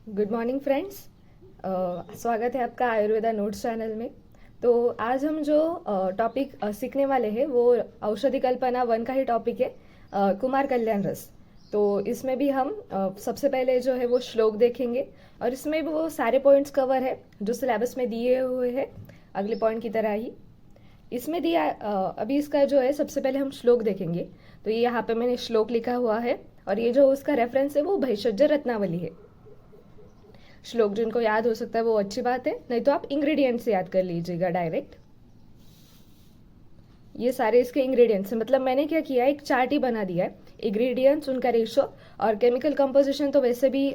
Good morning friends. स्वागत है आपका आयुर्वेदा नोट्स चैनल में। तो आज हम जो टॉपिक सीखने वाले हैं वो औषधि कल्पना वन का ही टॉपिक है, कुमार कल्याण रस। तो इसमें भी हम सबसे पहले जो है वो श्लोक देखेंगे और इसमें भी वो सारे पॉइंट्स कवर है जो सिलेबस में दिए हुए हैं अगले पॉइंट की तरह ही। इसमें दिया अभी इसका जो है सबसे पहले हम श्लोक देखेंगे। तो ये यहाँ पे मैंने श्लोक लिखा हुआ है और ये जो उसका रेफरेंस है वो भैषज्य रत्नावली है। श्लोक जिनको याद हो सकता है वो अच्छी बात है, नहीं तो आप इंग्रेडिएंट्स याद कर लीजिएगा डायरेक्ट। ये सारे इसके इंग्रेडिएंट्स हैं, मतलब मैंने क्या किया है एक चार्ट ही बना दिया है, इंग्रेडिएंट्स उनका रेशो और केमिकल कंपोजिशन तो वैसे भी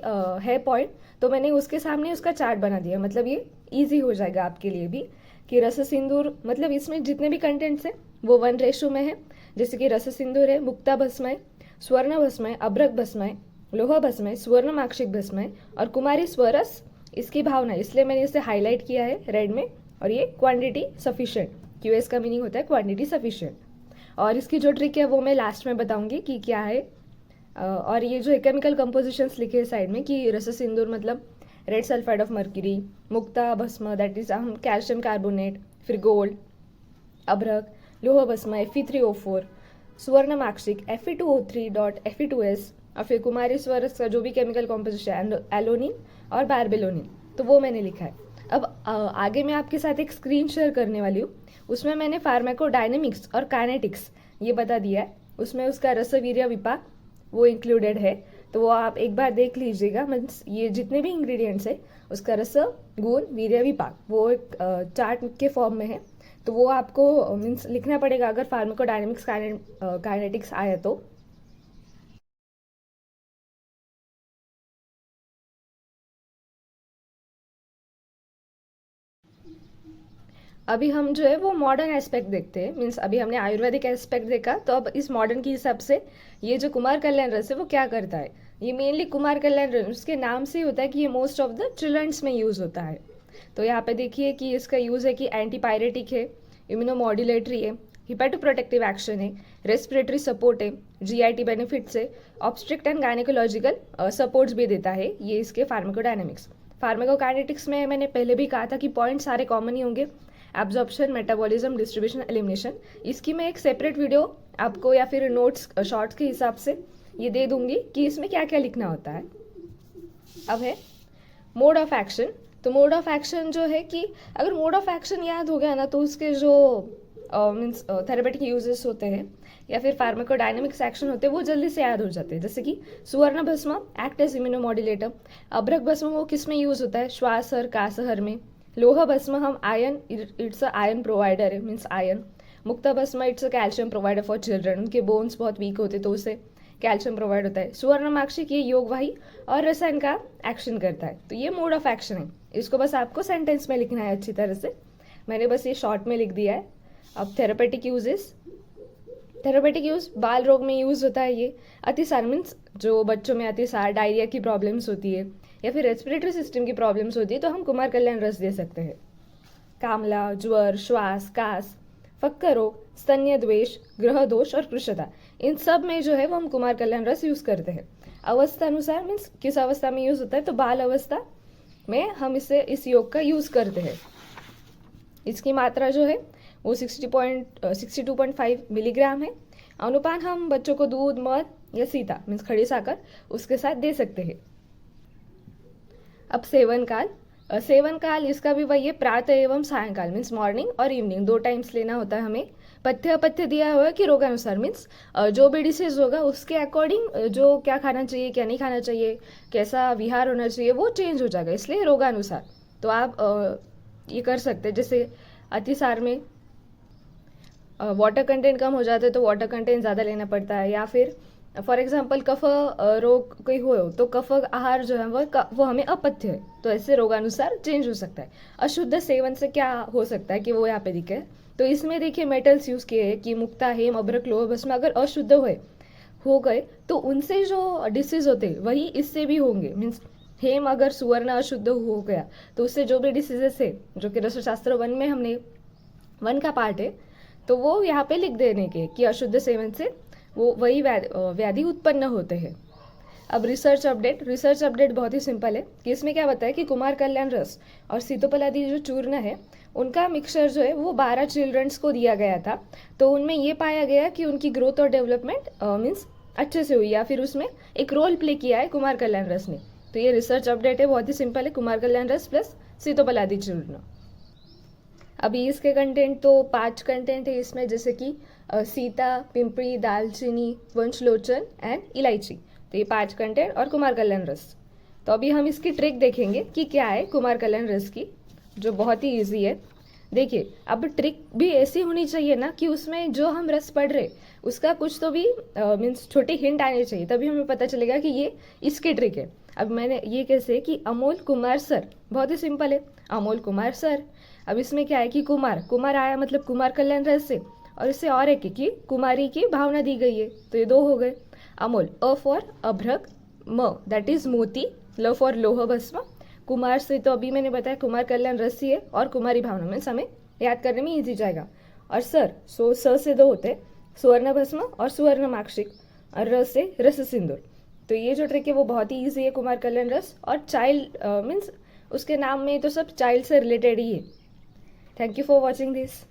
है पॉइंट, तो मैंने उसके सामने उसका चार्ट बना दिया। मतलब ये इजी हो जाएगा आपके लिए भी कि रस सिंदूर, मतलब इसमें जितने भी कंटेंट्स हैं वो 1 रेशो में है। जैसे कि रस सिंदूर है, मुक्ता भस्म है, स्वर्ण भस्म है, अभ्रक भस्म है, लोहा भस्म है, स्वर्ण माक्षिक भस्म है और कुमारी स्वरस इसकी भावना, इसलिए मैंने इसे हाईलाइट किया है रेड में। और ये क्वांटिटी सफिशिएंट, क्यूएस का मीनिंग होता है क्वांटिटी सफिशिएंट। और इसकी जो ट्रिक है वो मैं लास्ट में बताऊंगी कि क्या है। और ये जो केमिकल कंपोजिशंस लिखे हैं साइड में कि रस सिंदूर मतलब रेड सल्फाइड ऑफ मर्क्यूरी, मुक्ता भस्म दैट इज हम कैल्शियम कार्बोनेट, फिर गोल्ड, अभ्रक लोहा भस्म Fe3O4, स्वर्ण माक्षिक Fe2O3.Fe2S और फिर कुमारी स्वरस का जो भी केमिकल कॉम्पोजिशन एलोनिन और बारबेलोनिन, तो वो मैंने लिखा है। अब आगे मैं आपके साथ एक स्क्रीन शेयर करने वाली हूँ, उसमें मैंने फार्माकोडायनेमिक्स और काइनेटिक्स ये बता दिया है। उसमें उसका रसवीर्य विपाक वो इंक्लूडेड है, तो वो आप एक बार देख लीजिएगा। मीन्स ये जितने भी इंग्रेडिएंट्स है उसका रस गुण वीर्य विपाक वो एक चार्ट के फॉर्म में है। तो वो आपको मीन्स लिखना पड़ेगा अगर फार्माकोडायनेमिक्स काइनेटिक्स आया तो। अभी हम जो है वो मॉडर्न एस्पेक्ट देखते हैं। मीन्स अभी हमने आयुर्वेदिक एस्पेक्ट देखा, तो अब इस मॉडर्न के हिसाब से ये जो कुमार कल्याण रस है वो क्या करता है। ये मेनली कुमार कल्याण रस उसके नाम से ही होता है कि ये मोस्ट ऑफ द चिल्ड्रंस में यूज़ होता है। तो यहाँ पे देखिए कि इसका यूज़ है कि एंटीपायरेटिक है, इम्यूनोमॉड्यूलेटरी है, हिपेटोप्रोटेक्टिव एक्शन है, रेस्पिरेटरी सपोर्ट है, जीआईटी बेनिफिट्स है, ऑब्स्ट्रिक्ट एंड गायनेकोलॉजिकल सपोर्ट्स भी देता है ये इसके फार्माकोडायनेमिक्स। फार्माकोकाइनेटिक्स में मैंने पहले भी कहा था कि पॉइंट सारे कॉमन ही होंगे, एब्जॉर्प्शन, मेटाबॉलिज्म, डिस्ट्रीब्यूशन, एलिमिनेशन। इसकी मैं एक सेपरेट वीडियो आपको या फिर नोट्स शॉर्ट्स के हिसाब से ये दे दूंगी कि इसमें क्या क्या लिखना होता है। अब है मोड ऑफ एक्शन। तो मोड ऑफ एक्शन जो है कि अगर मोड ऑफ एक्शन याद हो गया ना तो उसके जो मीन्स थेरेपेटिक यूजेस होते हैं या फिर फार्माकोडायनेमिक्स एक्शन होते हैं वो जल्दी से याद हो जाते हैं। जैसे कि सुवर्ण भस्म एक्ट एज इम्यूनोमॉड्यूलेटर, अभ्रक भस्म वो किस में यूज होता है, श्वासहर कासहर में। लोहा भस्म हम ion, it's a ion provider है, मीन्स आयन। मुक्ता भस्म it's a calcium provider for children, उनके बोन्स बहुत वीक होते तो उसे कैल्शियम प्रोवाइड होता है। सुवर्ण माक्षिक ये योगवाही और रसायन का एक्शन करता है। तो ये मोड ऑफ एक्शन है, इसको बस आपको सेंटेंस में लिखना है अच्छी तरह से। मैंने बस ये शॉर्ट में लिख दिया है। अब थेरेपेटिक यूजेस, थेरेपेटिक यूज बाल रोग में यूज होता है ये। अतिसार मीन्स जो बच्चों में अतिसार, डायरिया की प्रॉब्लम्स होती है या फिर रेस्पिरेटरी सिस्टम की प्रॉब्लम्स होती है तो हम कुमार कल्याण रस दे सकते हैं। कामला, ज्वर, श्वास, कास, फक्का रोग, स्तन्य द्वेष, ग्रह दोष और कृशता, इन सब में जो है वो हम कुमार कल्याण रस यूज करते हैं। अवस्था अनुसार मीन्स किस अवस्था में यूज होता है, तो बाल अवस्था में हम इस योग का यूज करते हैं। इसकी मात्रा जो है वो 62.5 मिलीग्राम है। अनुपान हम बच्चों को दूध, मध या सीता मीन्स खड़ी साकर उसके साथ दे सकते हैं। अब सेवन काल, सेवन काल इसका भी वही है, प्रातः एवं सायंकाल मीन्स मॉर्निंग और इवनिंग 2 टाइम्स लेना होता है हमें। पथ्य अपथ्य दिया हुआ है कि रोगानुसार मीन्स जो भी डिसीज होगा उसके अकॉर्डिंग जो क्या खाना चाहिए क्या नहीं खाना चाहिए, कैसा विहार होना चाहिए वो चेंज हो जाएगा, इसलिए रोगानुसार। तो आप ये कर सकते हैं। जैसे अतिसार में वाटर कंटेंट कम हो जाता है तो वाटर कंटेंट ज़्यादा लेना पड़ता है, या फिर फॉर एग्जाम्पल कफ रोग कोई हो तो कफ आहार जो है वो हमें अपथ्य है, तो ऐसे रोगानुसार चेंज हो सकता है। अशुद्ध सेवन से क्या हो सकता है कि वो यहाँ पे दिखे, तो इसमें देखिए मेटल्स यूज किए हैं कि मुक्ता, हेम, अभ्रक, लोह भस्म अगर अशुद्ध हो गए तो उनसे जो डिसीज होते हैं वही इससे भी होंगे। मीन्स हेम अगर सुवर्ण अशुद्ध हो गया तो उससे जो भी डिसीजेस है जो कि रसशास्त्र 1 में हमने 1 का पार्ट है तो वो यहाँ पे लिख देने के कि अशुद्ध सेवन से वो वही व्याधि उत्पन्न होते हैं। अब रिसर्च अपडेट बहुत ही सिंपल है कि इसमें क्या बताया कि कुमार कल्याण रस और सीतोपलादी जो चूर्ण है उनका मिक्सचर जो है वो 12 चिल्ड्रंस को दिया गया था। तो उनमें ये पाया गया कि उनकी ग्रोथ और डेवलपमेंट मीन्स अच्छे से हुई, या फिर उसमें एक रोल प्ले किया है कुमार कल्याण रस ने। तो ये रिसर्च अपडेट है, बहुत ही सिंपल है, कुमार कल्याण रस प्लस सीतोपलादी चूर्ण। अभी इसके कंटेंट तो 5 कंटेंट है इसमें, जैसे कि सीता, पिंपरी, दालचीनी, वंशलोचन एंड इलायची। तो ये 5 कंटेंट और कुमार कल्याण रस। तो अभी हम इसकी ट्रिक देखेंगे कि क्या है कुमार कल्याण रस की, जो बहुत ही ईजी है। देखिए, अब ट्रिक भी ऐसी होनी चाहिए ना कि उसमें जो हम रस पढ़ रहे उसका कुछ तो भी मीन्स छोटी हिंट आनी चाहिए, तभी हमें पता चलेगा कि ये इसकी ट्रिक है। अब मैंने ये कैसे कि अमोल कुमार सर, बहुत ही सिंपल है, अमोल कुमार सर। अब इसमें क्या है कि कुमार आया मतलब कुमार कल्याण रस से, और इससे और एक कि कुमारी की भावना दी गई है, तो ये 2 हो गए। अमोल, अ फॉर अभ्रक, म दैट इज मोती, ल फॉर लोह भस्म। कुमार से तो अभी मैंने बताया कुमार कल्याण रस ही है, और कुमारी भावना में हमें याद करने में ईजी जाएगा। और सर, सो स से 2 होते, सुवर्ण भस्म और सुवर्ण माक्षिक, और रस से रस सिंदूर। तो ये जो ट्रिक है वो बहुत ही ईजी है कुमार कल्याण रस, और चाइल्ड मीन्स उसके नाम में तो सब चाइल्ड से रिलेटेड ही है। Thank you for watching this.